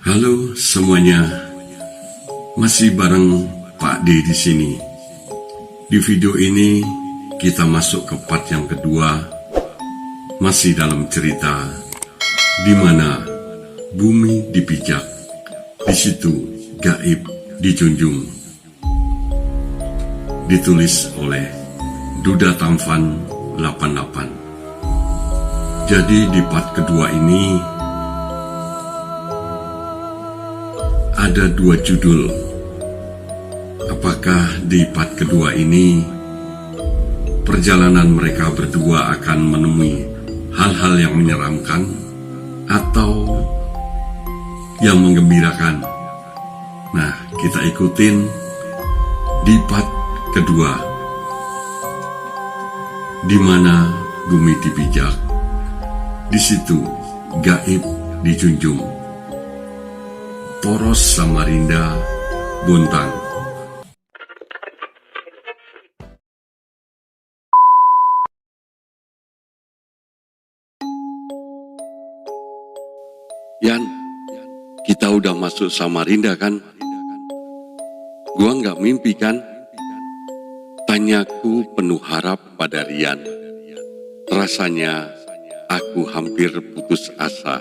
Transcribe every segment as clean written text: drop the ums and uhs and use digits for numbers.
Halo semuanya, masih bareng Pak D di sini. Di video ini kita masuk ke part yang kedua, masih dalam cerita di mana bumi dipijak, di situ gaib dijunjung. Ditulis oleh Duda Tamfan 88. Jadi di part kedua ini ada dua judul. Apakah di part kedua ini perjalanan mereka berdua akan menemui hal-hal yang menyeramkan atau yang menggembirakan? Nah, kita ikutin di part kedua, di mana bumi dipijak, di situ gaib dijunjung. Poros Samarinda, Bontang. Yan, kita udah masuk Samarinda kan? Gua nggak mimpi kan? Tanyaku penuh harap pada Rian. Rasanya aku hampir putus asa.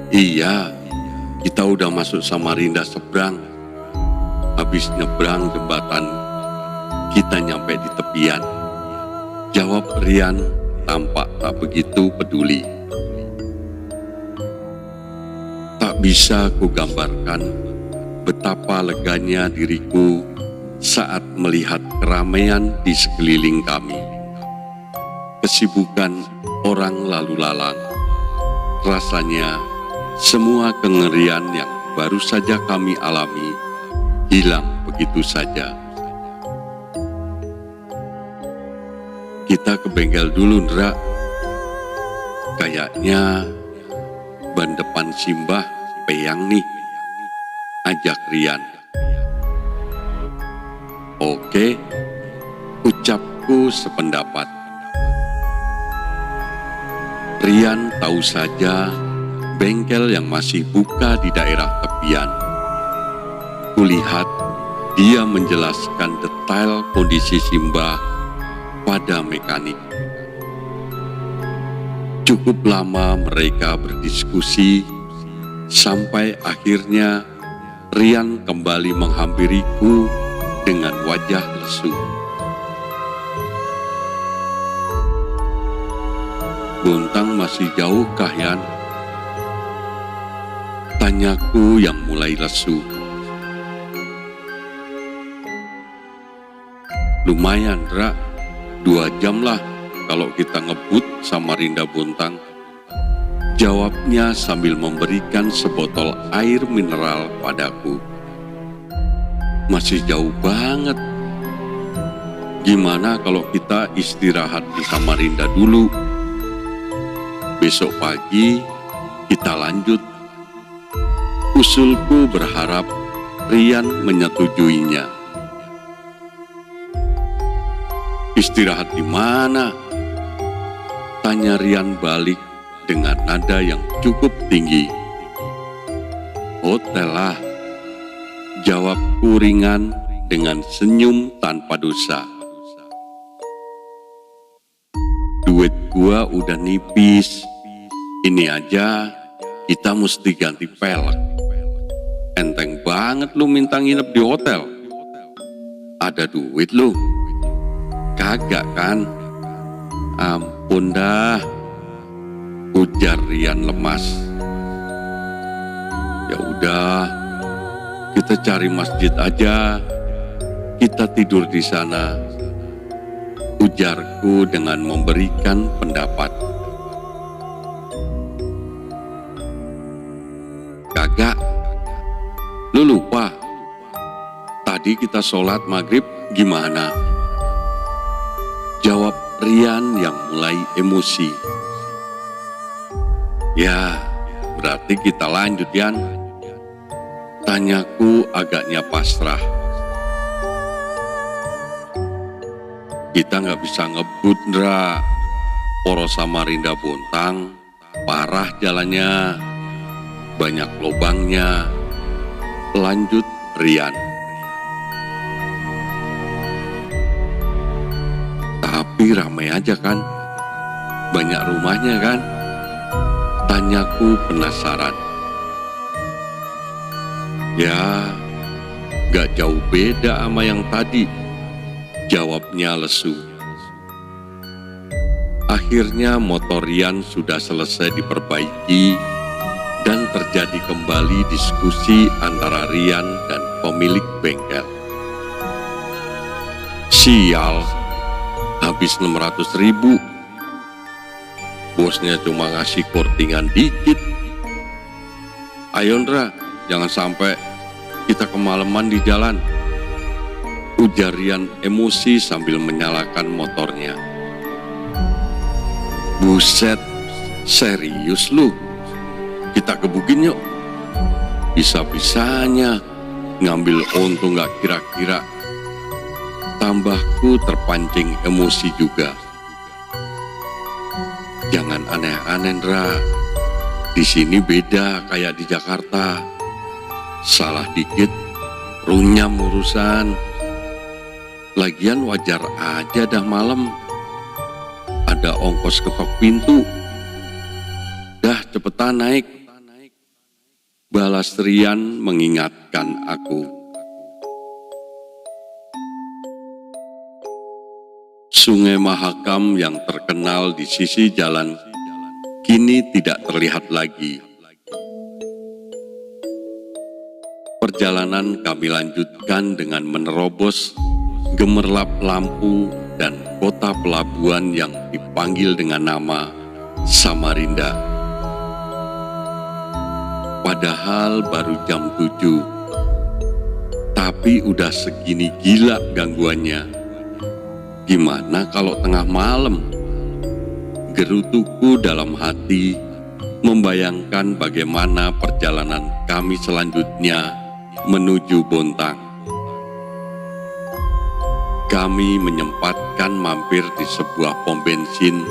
Iya, kita udah masuk Samarinda seberang. Habis nyebrang jembatan, kita nyampe di tepian. Jawab Rian tampak tak begitu peduli. Tak bisa kugambarkan betapa leganya diriku saat melihat keramaian di sekeliling kami. Kesibukan orang lalu lalang. Rasanya semua kengerian yang baru saja kami alami hilang begitu saja. Kita ke bengkel dulu, Ndra. Kayaknya ban depan Simbah peyang nih, ajak Rian. Oke, ucapku sependapat. Rian tahu saja bengkel yang masih buka di daerah tepian. Kulihat dia menjelaskan detail kondisi Simbah pada mekanik. Cukup lama mereka berdiskusi sampai akhirnya Rian kembali menghampiriku dengan wajah lesu. Bontang masih jauh kah, Yan? Tanyaku yang mulai lesu. Lumayan, Ra. 2 jam lah kalau kita ngebut Samarinda Bontang. Jawabnya sambil memberikan sebotol air mineral padaku. Masih jauh banget. Gimana kalau kita istirahat di Samarinda dulu? Besok pagi kita lanjut. Usulku berharap Rian menyetujuinya. Istirahat di mana? Tanya Rian balik dengan nada yang cukup tinggi. Hotel lah, jawabku ringan dengan senyum tanpa dosa. Duit gua udah nipis, ini aja kita mesti ganti pelek. Enteng banget lu minta nginep di hotel. Ada duit lu? Kagak kan? Ampun dah, ujar Rian lemas. Ya udah, kita cari masjid aja. Kita tidur di sana, ujarku dengan memberikan pendapat. Kagak. Lu lupa, tadi kita sholat maghrib gimana? Jawab Rian yang mulai emosi. Ya, berarti kita lanjut, Yan. Tanyaku agaknya pasrah. Kita nggak bisa ngebut, Ndra. Poros Samarinda Bontang parah jalannya, banyak lubangnya, lanjut Rian. Tapi ramai aja kan? Banyak rumahnya kan? Tanyaku penasaran. Ya, gak jauh beda sama yang tadi, jawabnya lesu. Akhirnya motor Rian sudah selesai diperbaiki dan terjadi kembali diskusi antara Rian dan pemilik bengkel. Sial, habis 600.000. Bosnya cuma ngasih kortingan dikit. Ayo Ndra, jangan sampai kita kemalaman di jalan, ujar Rian emosi sambil menyalakan motornya. Buset, serius lu? Kita gebukin yuk. Bisa-bisanya ngambil untung gak kira-kira. Tambahku terpancing emosi juga. Jangan aneh-aneh, Ndra. Di sini beda kayak di Jakarta. Salah dikit, runyam urusan. Lagian wajar aja dah malam. Ada ongkos ketok pintu. Dah cepetan naik. Balas Rian mengingatkan aku. Sungai Mahakam yang terkenal di sisi jalan kini tidak terlihat lagi. Perjalanan kami lanjutkan dengan menerobos gemerlap lampu dan kota pelabuhan yang dipanggil dengan nama Samarinda. Padahal baru jam 7, tapi udah segini gila gangguannya. Gimana kalau tengah malam? Gerutuku dalam hati membayangkan bagaimana perjalanan kami selanjutnya menuju Bontang. Kami menyempatkan mampir di sebuah pom bensin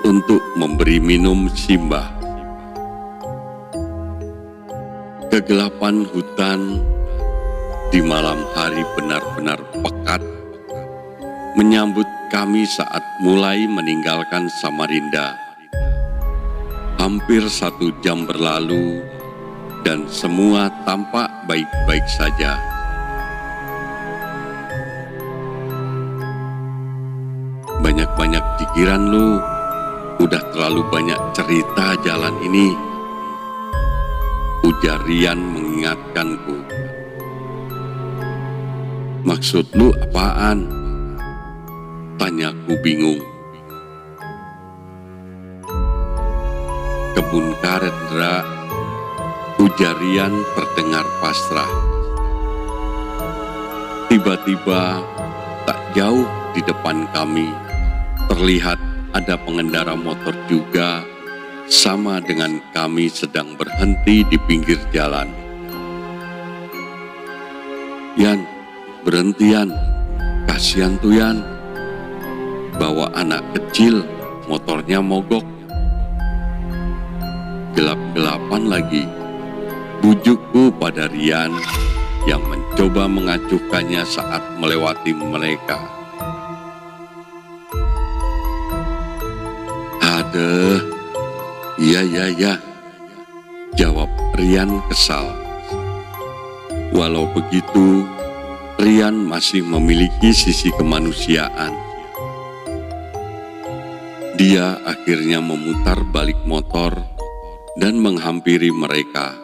untuk memberi minum Simbah. Kegelapan hutan di malam hari benar-benar pekat menyambut kami saat mulai meninggalkan Samarinda. Hampir 1 jam berlalu dan semua tampak baik-baik saja. Banyak-banyak pikiran lu, udah terlalu banyak cerita jalan ini, ujar Rian mengingatkanku. Maksud lu apaan? Tanyaku bingung. Kebun karet, Ndra, ujar Rian terdengar pasrah. Tiba-tiba tak jauh di depan kami terlihat ada pengendara motor juga, sama dengan kami sedang berhenti di pinggir jalan. Yan, berhentian, kasihan tuh Yan. Bawa anak kecil, motornya mogok. Gelap-gelapan lagi, bujukku pada Rian yang mencoba mengacuhkannya saat melewati mereka. Aduh, iya, jawab Rian kesal. Walau begitu, Rian masih memiliki sisi kemanusiaan. Dia akhirnya memutar balik motor dan menghampiri mereka.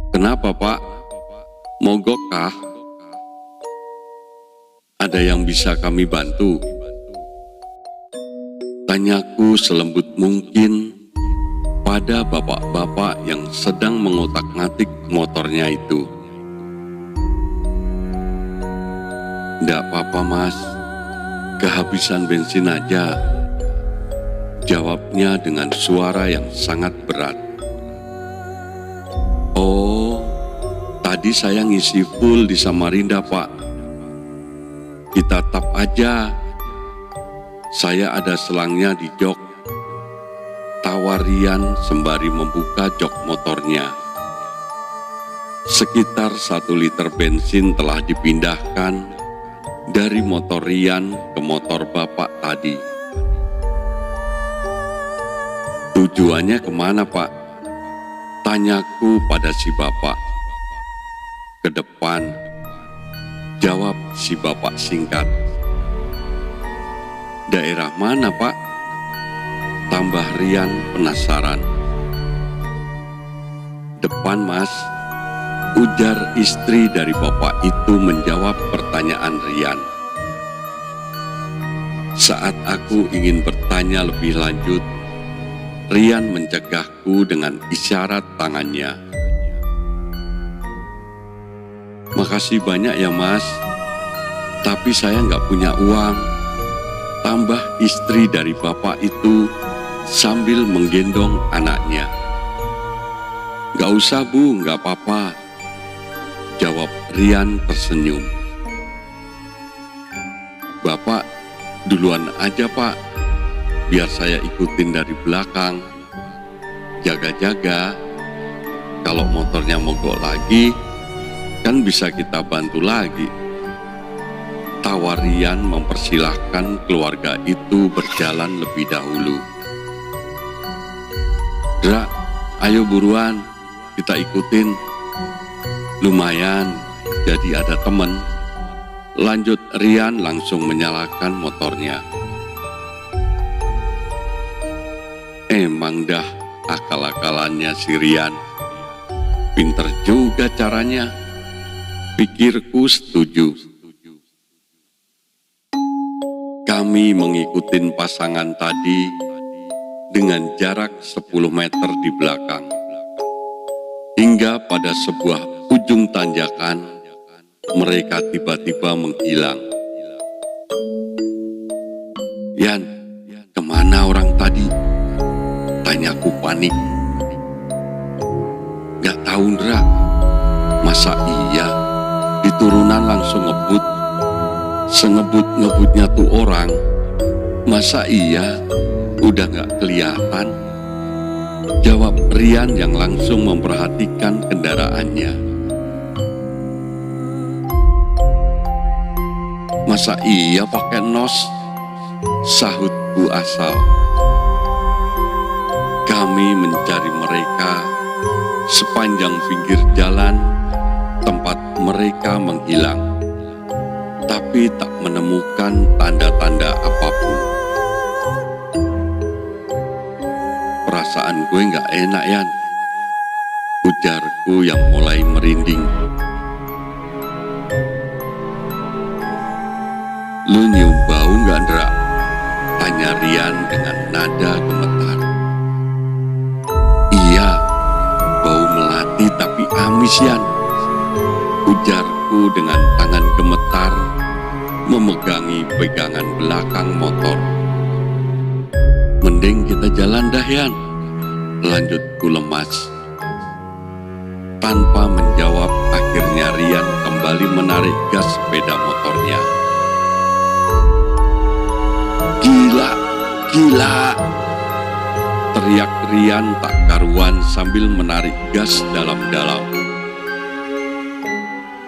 Kenapa, Pak? Mogok kah? Ada yang bisa kami bantu? Tanyaku selembut mungkin pada bapak-bapak yang sedang mengotak-ngatik motornya itu. Nggak apa-apa, Mas. Kehabisan bensin aja, jawabnya dengan suara yang sangat berat. Oh, tadi saya ngisi full di Samarinda, Pak. Kita tap aja. Saya ada selangnya di jok. Tawa Rian sembari membuka jok motornya. Sekitar 1 liter bensin telah dipindahkan dari motor Rian ke motor bapak tadi. Tujuannya kemana, Pak? Tanyaku pada si bapak. Ke depan, jawab si bapak singkat. Daerah mana, Pak? Tambah Rian penasaran. Depan, Mas. Ujar istri dari bapak itu menjawab pertanyaan Rian. Saat aku ingin bertanya lebih lanjut, Rian mencegahku dengan isyarat tangannya. Makasih banyak ya, Mas. Tapi saya nggak punya uang. Tambah istri dari bapak itu sambil menggendong anaknya. Nggak usah, Bu, nggak apa-apa. Jawab Rian tersenyum. Bapak, duluan aja, Pak. Biar saya ikutin dari belakang. Jaga-jaga. Kalau motornya mogok lagi, kan bisa kita bantu lagi. Tawa Rian mempersilahkan keluarga itu berjalan lebih dahulu. Dra, ayo buruan, kita ikutin. Lumayan, jadi ada temen. Lanjut Rian langsung menyalakan motornya. Emang dah akal-akalannya si Rian. Pinter juga caranya. Pikirku setuju. Kami mengikuti pasangan tadi dengan jarak 10 meter di belakang. Hingga pada sebuah ujung tanjakan, mereka tiba-tiba menghilang. Yan, kemana orang tadi? Tanyaku panik. Gak tahu, Ndra. Masa iya di turunan langsung ngebut? Sengebut-ngebutnya tuh orang. Masa iya udah gak kelihatan? Jawab Rian yang langsung memperhatikan kendaraannya. Masa iya pakai nos? Sahutku asal. Kami mencari mereka sepanjang pinggir jalan tempat mereka menghilang, tapi tak menemukan tanda-tanda apapun. Perasaan gue gak enak, Yan. Ujarku yang mulai merinding. Lu nyium bau gak, Ndra? Tanya Rian dengan nada gemetar. Iya, bau melati tapi amis, Yan. Ujarku dengan tangan gemetar memegangi pegangan belakang motor. Mending kita jalan dah, Yan. Lanjutku lemas. Tanpa menjawab, akhirnya Rian kembali menarik gas sepeda motornya. Gila, gila! Teriak Rian tak karuan sambil menarik gas dalam-dalam.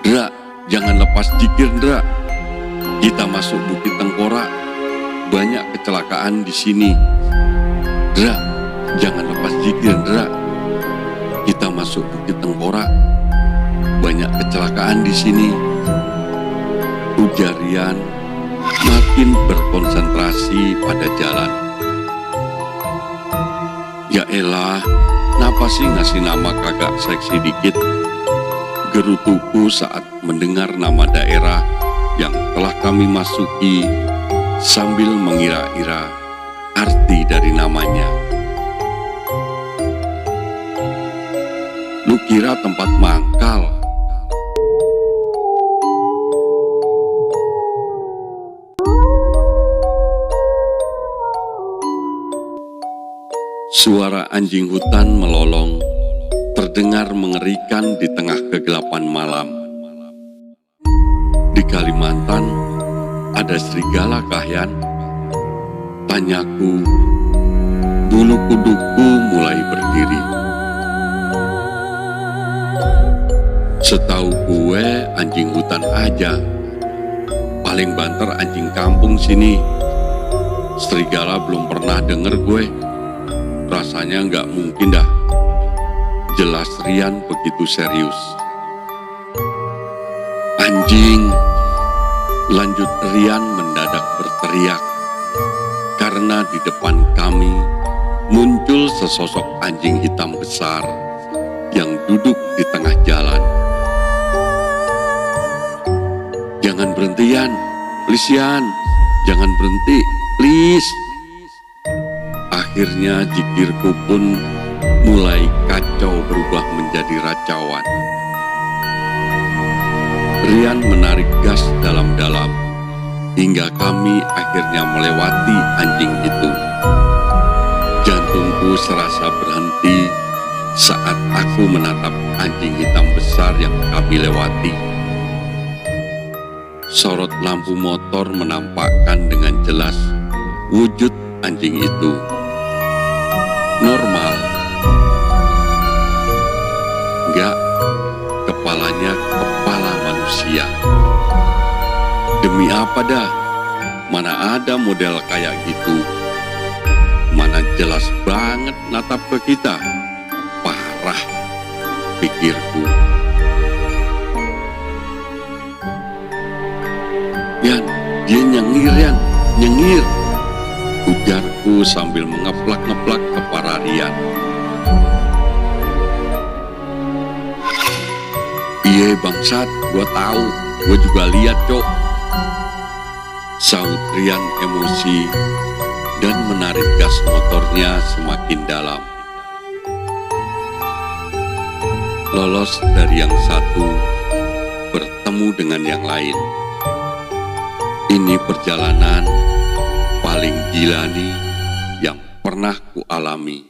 Dra, jangan lepas jikir, Dra. Kita masuk Bukit Tengkorak. Banyak kecelakaan di sini. Dra, jangan lepas jikir, Dra. Kita masuk Bukit Tengkorak. Banyak kecelakaan di sini. Ujar Rian makin berkonsentrasi pada jalan. Ya elah, kenapa sih ngasih nama kagak seksi dikit? Gerutuku saat mendengar nama daerah yang telah kami masuki sambil mengira-ira arti dari namanya. Lu kira tempat mangkal? Suara anjing hutan melolong terdengar mengerikan di tengah kegelapan malam. Di Kalimantan ada serigala kah, Yan? Tanyaku, bulu kuduku mulai berdiri. Setahu gue anjing hutan aja, paling banter anjing kampung sini. Serigala belum pernah denger gue, rasanya nggak mungkin dah. Jelas Rian begitu serius. Anjing, lanjut Rian mendadak berteriak, karena di depan kami muncul sesosok anjing hitam besar yang duduk di tengah jalan. Jangan berhentian, please Yan, jangan berhenti, please. Akhirnya jikirku pun mulai kacau berubah menjadi racauan. Rian menarik gas dalam-dalam hingga kami akhirnya melewati anjing itu. Jantungku serasa berhenti saat aku menatap anjing hitam besar yang kami lewati. Sorot lampu motor menampakkan dengan jelas wujud anjing itu. Normal. Enggak, kepalanya kepala manusia. Demi apa dah? Mana ada model kayak gitu? Mana jelas banget natap ke kita. Parah, pikirku. Yan, dia nyengir Yan, nyengir. Ujarku sambil mengeplak-ngeplak kepala Rian. Iya bangsat, gua tahu, gua juga lihat cok. Sahut Rian emosi dan menarik gas motornya semakin dalam. Lolos dari yang satu, bertemu dengan yang lain. Ini perjalanan paling gila nih yang pernah ku alami.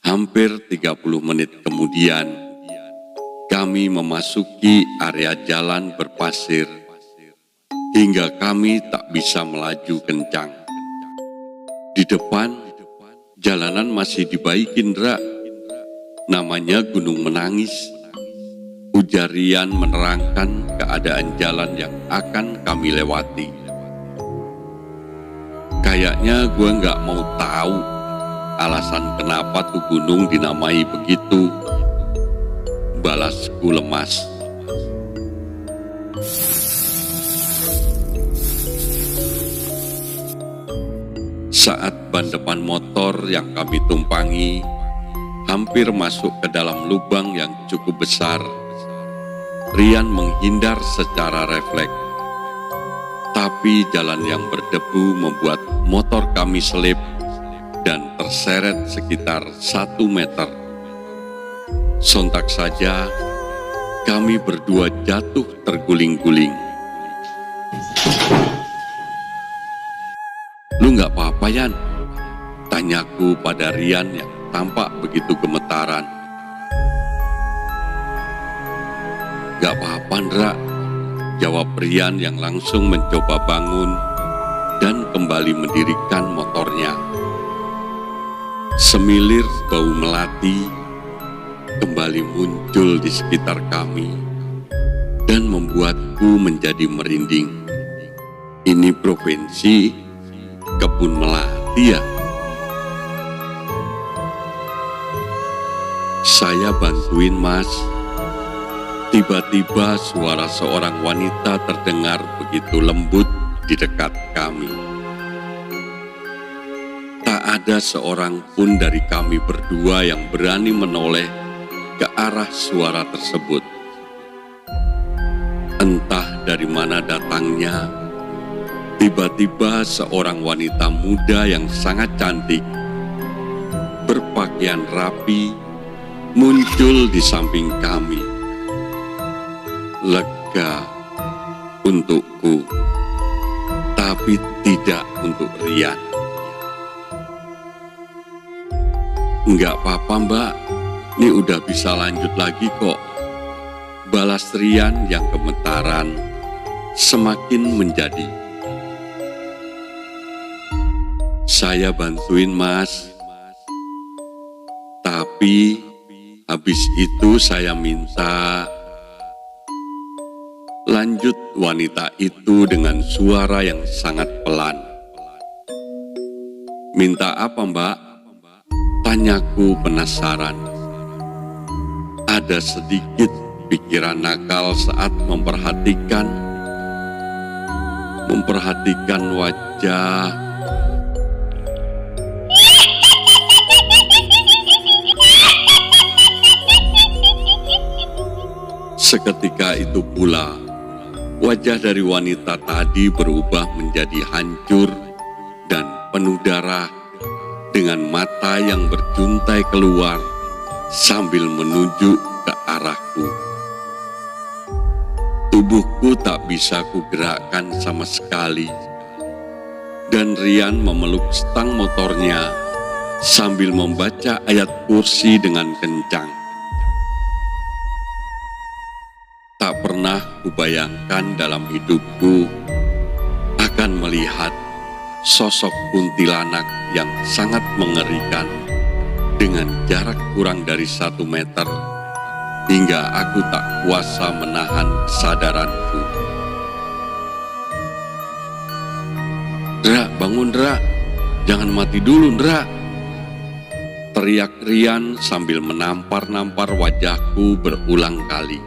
Hampir 30 menit kemudian, kami memasuki area jalan berpasir hingga kami tak bisa melaju kencang. Di depan, jalanan masih dibaikin, Dra. Namanya Gunung Menangis. Ujar Rian menerangkan keadaan jalan yang akan kami lewati. Kayaknya gue nggak mau tahu alasan kenapa tuh gunung dinamai begitu. Balasku lemas. Saat ban depan motor yang kami tumpangi hampir masuk ke dalam lubang yang cukup besar, Rian menghindar secara refleks. Tapi jalan yang berdebu membuat motor kami selip dan terseret sekitar 1 meter. Sontak saja kami berdua jatuh terguling-guling. Lu nggak apa-apa Yan? Tanyaku pada Rian yang tampak begitu gemetaran. Gak apa-apa Ndra, jawab Rian yang langsung mencoba bangun dan kembali mendirikan motornya. Semilir bau melati kembali muncul di sekitar kami dan membuatku menjadi merinding. Ini provinsi kebun melati ya? Saya bantuin Mas. Tiba-tiba suara seorang wanita terdengar begitu lembut di dekat kami. Tak ada seorang pun dari kami berdua yang berani menoleh ke arah suara tersebut. Entah dari mana datangnya, tiba-tiba seorang wanita muda yang sangat cantik, berpakaian rapi, muncul di samping kami. Lega untukku, tapi tidak untuk Rian. Enggak apa-apa Mbak, ini udah bisa lanjut lagi kok. Balas Rian yang gemetaran semakin menjadi. Saya bantuin, Mas. Tapi habis itu saya minta. Lanjut wanita itu dengan suara yang sangat pelan. Minta apa, Mbak? Tanyaku penasaran. Ada sedikit pikiran nakal saat memperhatikan wajah. Seketika itu pula, wajah dari wanita tadi berubah menjadi hancur dan penuh darah dengan mata yang berjuntai keluar sambil menuju ke arahku. Tubuhku tak bisa kugerakkan sama sekali dan Rian memeluk stang motornya sambil membaca ayat kursi dengan kencang. Tak pernah kubayangkan dalam hidupku akan melihat sosok kuntilanak yang sangat mengerikan dengan jarak kurang dari 1 meter hingga aku tak kuasa menahan kesadaranku. "Ndra, bangun Ndra, jangan mati dulu Ndra," teriak Rian sambil menampar-nampar wajahku berulang kali.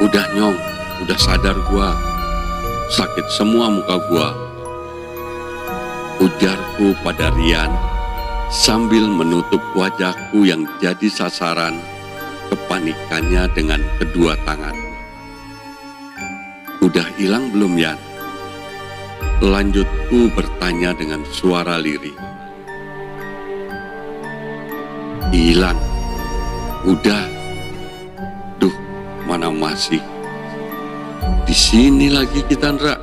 "Udah Nyong, udah sadar gua, sakit semua muka gua," ujarku pada Rian sambil menutup wajahku yang jadi sasaran kepanikannya dengan kedua tangan. "Udah hilang belum Yan?" lanjutku bertanya dengan suara lirih. "Hilang, udah. Duh, mana masih di sini lagi kita Ndra."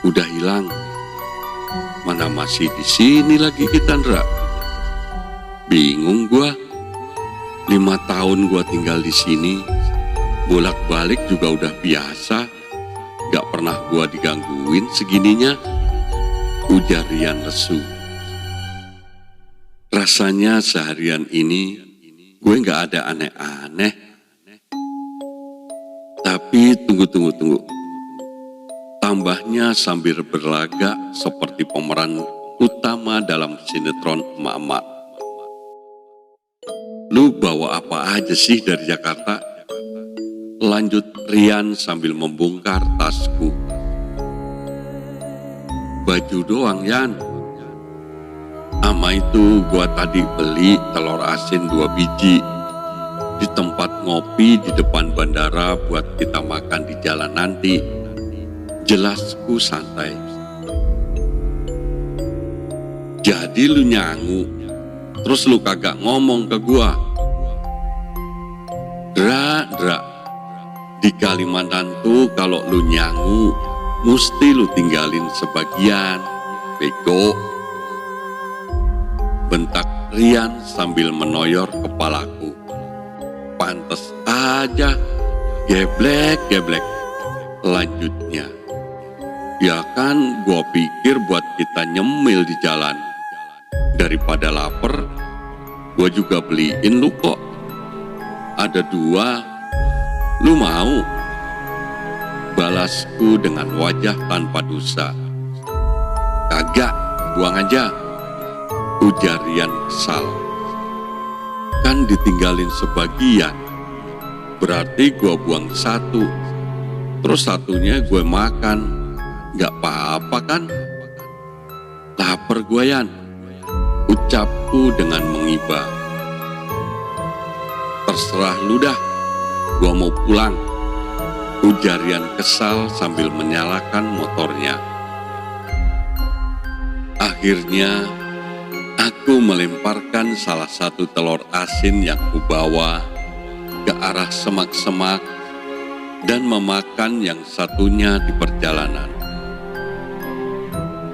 "Udah hilang, mana masih di sini lagi kita Ndra." Bingung gua. 5 tahun gua tinggal di sini, bolak-balik juga udah biasa. Gak pernah gua digangguin segininya, ujar Rian lesu. Rasanya seharian ini gue gak ada aneh-aneh. Tapi tunggu. Tambahnya sambil berlagak seperti pemeran utama dalam sinetron emak-emak. "Lu bawa apa aja sih dari Jakarta?" lanjut Rian sambil membongkar tasku. "Baju doang Yan. Ama itu gua tadi beli telur asin 2 biji di tempat ngopi di depan bandara buat kita makan di jalan nanti," jelasku santai. "Jadi lu nyangu, terus lu kagak ngomong ke gua?" Dra, di Kalimantan tuh kalau lu nyangu, mesti lu tinggalin sebagian, bego, bentak Rian sambil menoyor kepalaku. "Pantes aja, geblek, lanjutnya. "Ya kan gua pikir buat kita nyemil di jalan. Daripada lapar, gua juga beliin lu kok. Ada 2, lu mau?" balasku dengan wajah tanpa dosa. "Kagak, buang aja," ujar Rian kesal. "Kan ditinggalin sebagian, berarti gua buang 1, terus 1-nya gue makan. Gak apa-apa kan? Lapar gue Yan," ucapku dengan mengiba. "Terserah lu dah, gua mau pulang," ujar Rian kesal sambil menyalakan motornya. Akhirnya aku melemparkan salah satu telur asin yang kubawa ke arah semak-semak dan memakan yang satunya di perjalanan.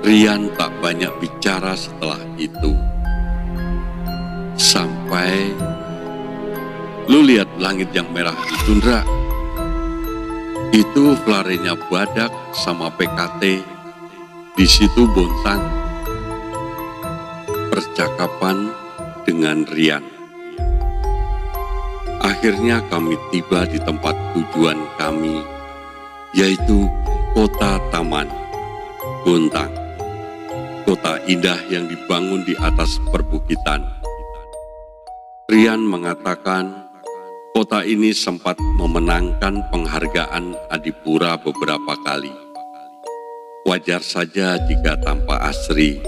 Rian tak banyak bicara setelah itu. Sampai, "Lu lihat langit yang merah itu Ndra?" Itu flarenya Badak sama PKT, di situ Bontang. Percakapan dengan Rian. Akhirnya kami tiba di tempat tujuan kami, yaitu Kota Taman, Bontang. Kota indah yang dibangun di atas perbukitan. Rian mengatakan kota ini sempat memenangkan penghargaan Adipura beberapa kali. Wajar saja jika tanpa asri,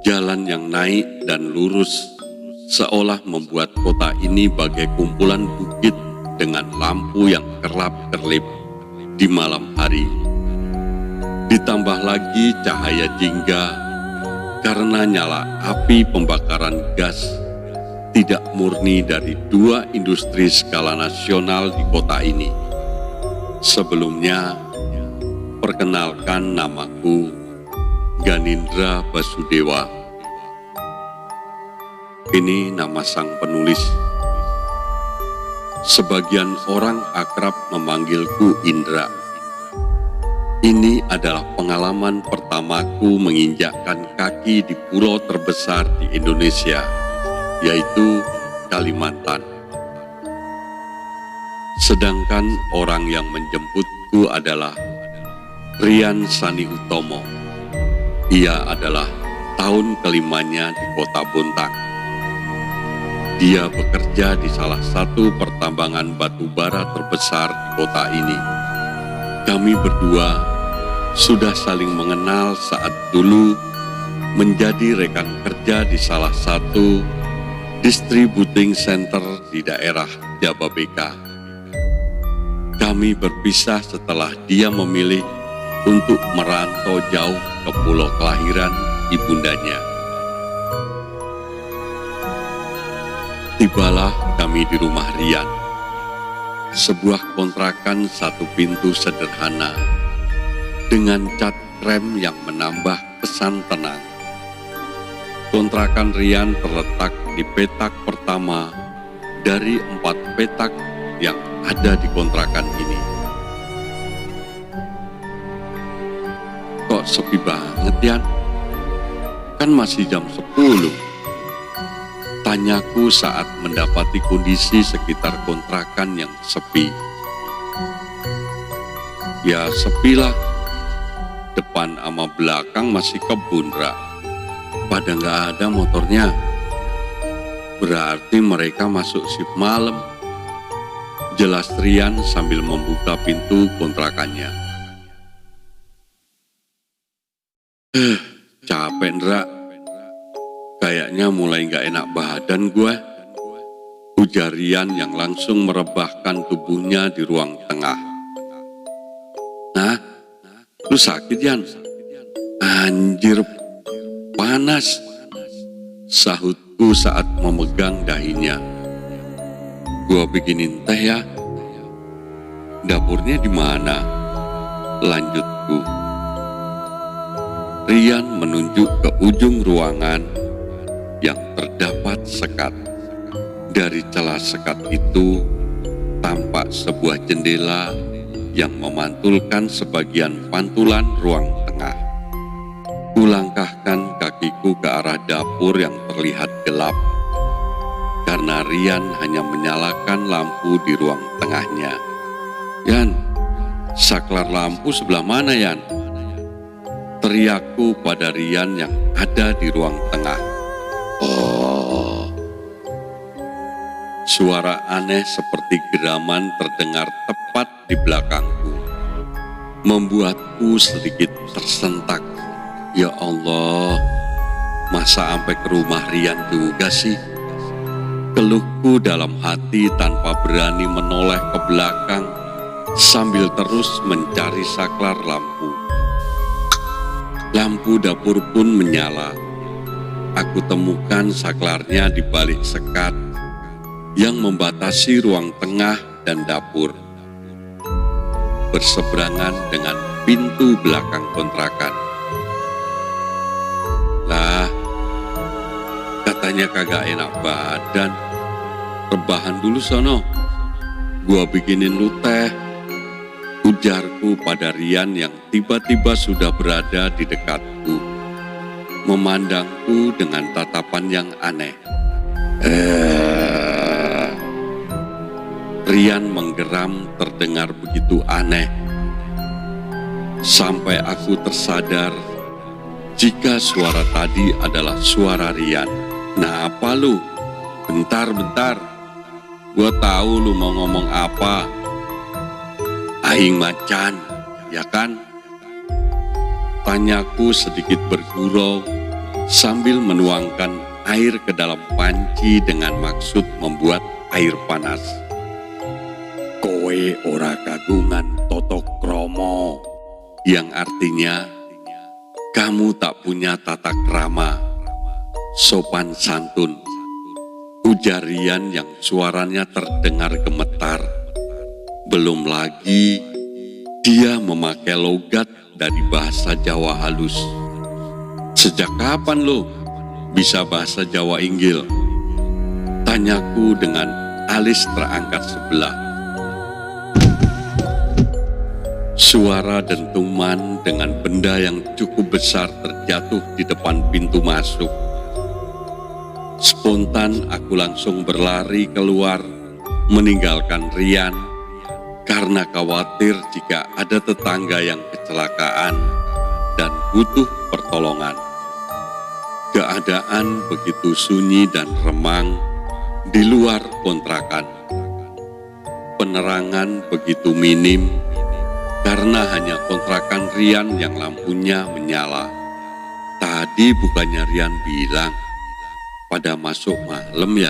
jalan yang naik dan lurus seolah membuat kota ini bagai kumpulan bukit dengan lampu yang kerlap-kerlip di malam hari. Ditambah lagi cahaya jingga karena nyala api pembakaran gas tidak murni dari dua industri skala nasional di kota ini. Sebelumnya, perkenalkan namaku Ganindra Basudewa. Ini nama sang penulis. Sebagian orang akrab memanggilku Indra. Ini adalah pengalaman pertamaku menginjakkan kaki di pulau terbesar di Indonesia, yaitu Kalimantan. Sedangkan orang yang menjemputku adalah Rian Sani Utomo. Ia adalah tahun kelimanya di kota Bontang. Dia bekerja di salah satu pertambangan batu bara terbesar di kota ini. Kami berdua sudah saling mengenal saat dulu menjadi rekan kerja di salah satu distributing center di daerah Jababeka. Kami berpisah setelah dia memilih untuk merantau jauh ke pulau kelahiran ibundanya. Tibalah kami di rumah Rian, sebuah kontrakan satu pintu sederhana dengan cat krem yang menambah kesan tenang. Kontrakan Rian terletak di petak pertama dari 4 petak yang ada di kontrakan ini. Kok sepi banget, Yan? Kan masih jam 10. Tanyaku saat mendapati kondisi sekitar kontrakan yang sepi. Ya sepilah, depan sama belakang masih kebun, Ra. Pada nggak ada motornya. Berarti mereka masuk shift malam. Jelas Rian sambil membuka pintu kontrakannya. Capek, Ra. Kayaknya mulai nggak enak badan gue. Ujar Rian yang langsung merebahkan tubuhnya di ruang tengah. Nah, lu sakit, Yan? Anjir, panas, sahutku saat memegang dahinya. Gua bikinin teh ya. Dapurnya di mana? Lanjutku. Rian menunjuk ke ujung ruangan yang terdapat sekat. Dari celah sekat itu tampak sebuah jendela yang memantulkan sebagian pantulan ruang tengah. Kulangkahkan kakiku ke arah dapur yang terlihat gelap, karena Rian hanya menyalakan lampu di ruang tengahnya. Yan, saklar lampu sebelah mana, Yan? Teriakku pada Rian yang ada di ruang tengah. Oh. Suara aneh seperti geraman terdengar tepat di belakangku, membuatku sedikit tersentak. Ya Allah, masa sampai ke rumah Rian juga sih? Keluhku dalam hati tanpa berani menoleh ke belakang sambil terus mencari saklar lampu. Lampu dapur pun menyala. Aku temukan saklarnya di balik sekat yang membatasi ruang tengah dan dapur, berseberangan dengan pintu belakang kontrakan. Lah, katanya kagak enak badan. Rebahan dulu sono, gua bikinin lu teh. ujarku pada Rian yang tiba-tiba sudah berada di dekatku, memandangku dengan tatapan yang aneh. Rian menggeram terdengar begitu aneh, sampai aku tersadar jika suara tadi adalah suara Rian. Nah apa lu? Bentar, gua tahu lu mau ngomong apa. Aing macan, ya kan? Tanyaku sedikit bergurau sambil menuangkan air ke dalam panci dengan maksud membuat air panas. Kowe ora kagungan totok kromo, yang artinya kamu tak punya tata krama, sopan santun, ujar Rian yang suaranya terdengar gemetar. Belum lagi dia memakai logat dari bahasa Jawa halus. Sejak kapan lo bisa bahasa Jawa Inggil? Tanyaku dengan alis terangkat sebelah. Suara dentuman dengan benda yang cukup besar terjatuh di depan pintu masuk. Spontan aku langsung berlari keluar meninggalkan Rian karena khawatir jika ada tetangga yang kecelakaan dan butuh pertolongan. Keadaan begitu sunyi dan remang di luar kontrakan. Penerangan begitu minim karena hanya kontrakan Rian yang lampunya menyala. Tadi bukannya Rian bilang pada masuk malam ya?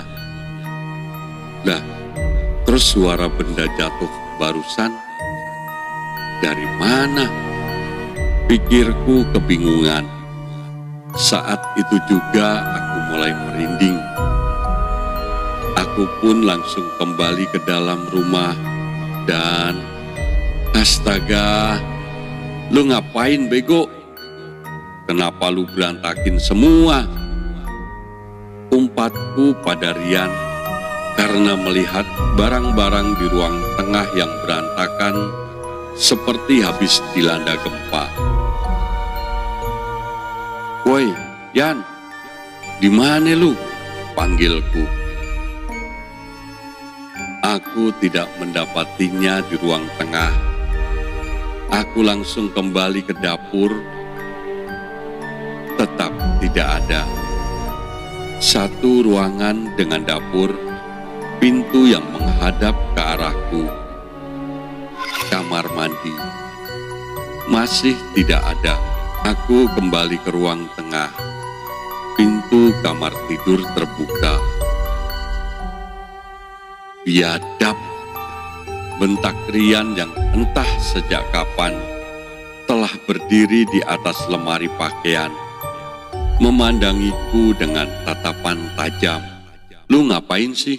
Lah, terus suara benda jatuh barusan dari mana? Pikirku kebingungan. Saat itu juga aku mulai merinding. Aku pun langsung kembali ke dalam rumah dan astaga, lu ngapain bego? Kenapa lu berantakin semua? Umpatku pada Rian karena melihat barang-barang di ruang tengah yang berantakan seperti habis dilanda gempa. Woi, Yan, di mana lu? Panggilku. Aku tidak mendapatinya di ruang tengah. Aku langsung kembali ke dapur. Tetap tidak ada. Satu ruangan dengan dapur, pintu yang menghadap ke arahku. Kamar mandi masih tidak ada. Aku kembali ke ruang tengah. Pintu kamar tidur terbuka. Biadab, bentak Rian yang entah sejak kapan telah berdiri di atas lemari pakaian, memandangiku dengan tatapan tajam. Lu ngapain sih?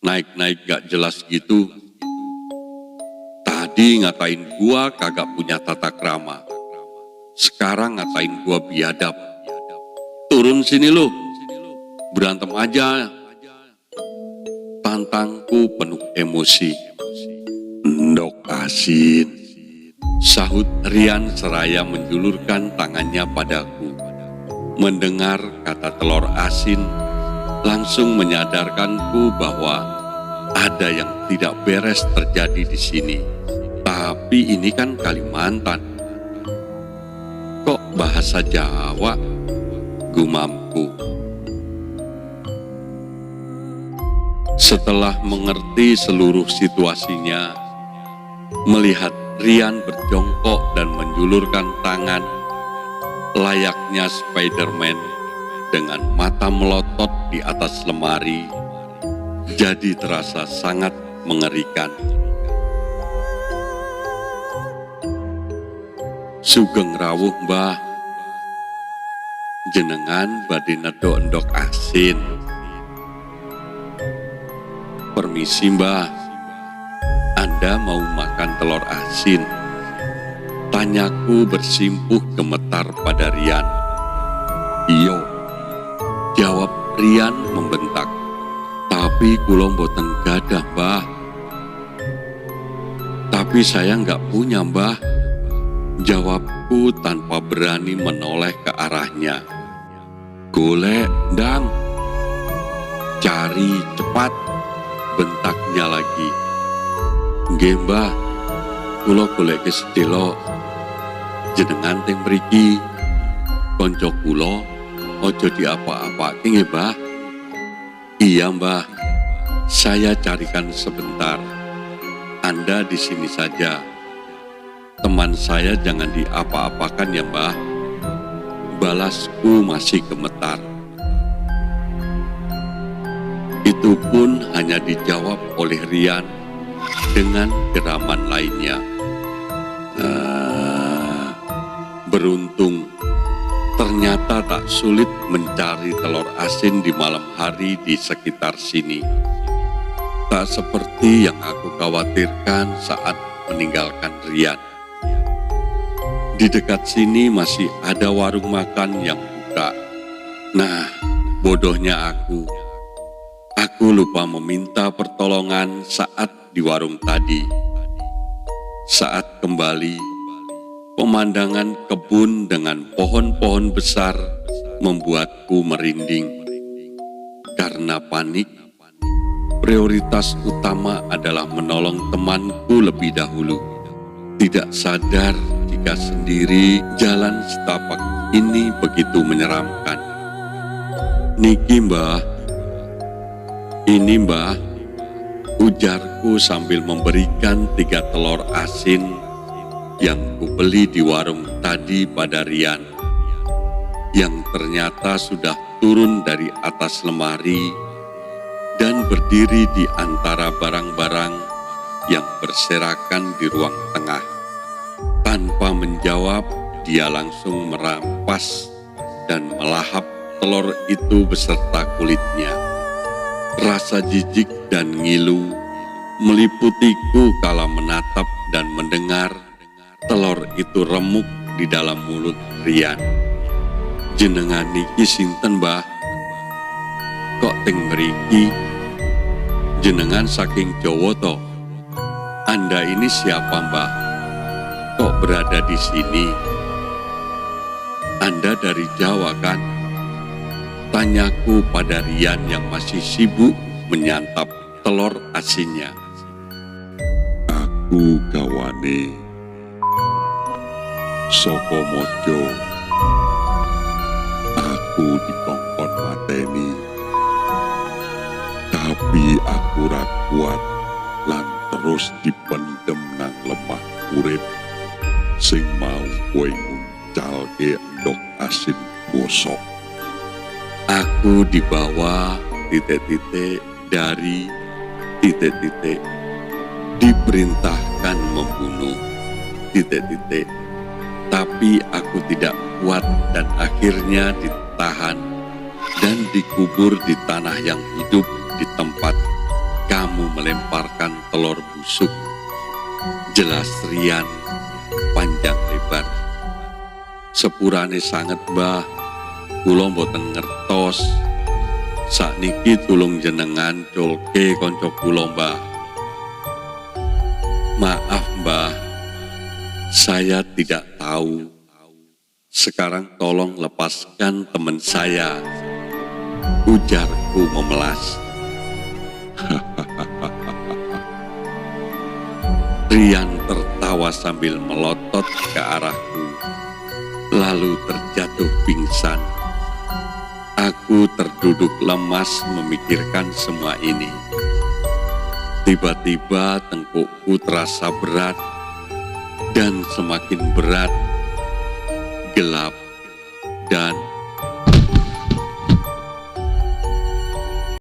Naik-naik gak jelas gitu. Tadi ngatain gua kagak punya tata krama. Sekarang ngatain gua biadab. Turun sini lu. Berantem aja. Tantangku penuh emosi. Ndok asin, sahut Rian seraya menjulurkan tangannya padaku. Mendengar kata telur asin, langsung menyadarkanku bahwa ada yang tidak beres terjadi di sini. Tapi ini kan Kalimantan. Kok bahasa Jawa? Gumamku. Setelah mengerti seluruh situasinya, melihat Rian berjongkok dan menjulurkan tangan layaknya Spiderman dengan mata melotot di atas lemari, jadi terasa sangat mengerikan. Sugeng rawuh mbah, jenengan badhe nedok endok asin. Permisi mbah, Anda mau makan telur asin? Tanyaku bersimpuh gemetar pada Rian. Iyo, jawab Rian membentak. Tapi kula mboten gadah mbah. Tapi Tapi saya nggak punya, Mbah. Jawabku tanpa berani menoleh ke arahnya. Golek, Ndang. Cari cepat, bentaknya lagi. Nggih, Mbah. Kula goleke sedelo. Jenengan teng mriki. Konco kula ojo diapa-apake nggih, Mbah. Iya, Mbah. Saya carikan sebentar. Anda di sini saja. Teman saya jangan diapa-apakan ya, Mbah. Balasku masih gemetar. Itu pun hanya dijawab oleh Rian dengan geraman lainnya. Beruntung, ternyata tak sulit mencari telur asin di malam hari di sekitar sini. Tak seperti yang aku khawatirkan saat meninggalkan Rian. Di dekat sini masih ada warung makan yang buka. Nah, bodohnya aku. Aku lupa meminta pertolongan saat di warung tadi. Saat kembali, pemandangan kebun dengan pohon-pohon besar membuatku merinding. Karena panik, prioritas utama adalah menolong temanku lebih dahulu. Tidak sadar jika sendiri jalan setapak ini begitu menyeramkan. Niki, Mbah. Ini, Mbah. Ujarku sambil memberikan 3 telur asin yang kubeli di warung tadi pada Rian, yang ternyata sudah turun dari atas lemari dan berdiri di antara barang-barang yang berserakan di ruang tengah. Tanpa menjawab, dia langsung merampas dan melahap telur itu beserta kulitnya. Rasa jijik dan ngilu meliputiku kala menatap dan mendengar telur itu remuk di dalam mulut Rian. Jenengan niki sinten, Mbah? Kok teng mriki? Jenengan saking Jawa to? Anda ini siapa, Mbah? Kok berada di sini? Anda dari Jawa kan? Tanyaku pada Rian yang masih sibuk menyantap telur asinnya. Aku gawane saka mojo. Aku dikongkon mateni, tapi aku ra kuat lan terus dipendem nang lemah urip sing mau kowe nguncalke endok asin bosok. Aku dibawa titik-titik dari titik-titik, diperintahkan membunuh titik-titik, tapi aku tidak kuat dan akhirnya ditahan dan dikubur di tanah yang hidup di tempat kamu melemparkan telur busuk. Jelas Rian panjang lebar. Sepurane sanget, Mbah. Kula mboten ngertos. Sakniki tulung jenengan culke konco kula, Mbah. Maaf, Mbah. Saya tidak tahu. Sekarang tolong lepaskan teman saya. Ujarku memelas. Rian tertawa sambil melotot ke arahku, lalu terjatuh pingsan. Aku terduduk lemas memikirkan semua ini. Tiba-tiba tengkukku terasa berat dan semakin berat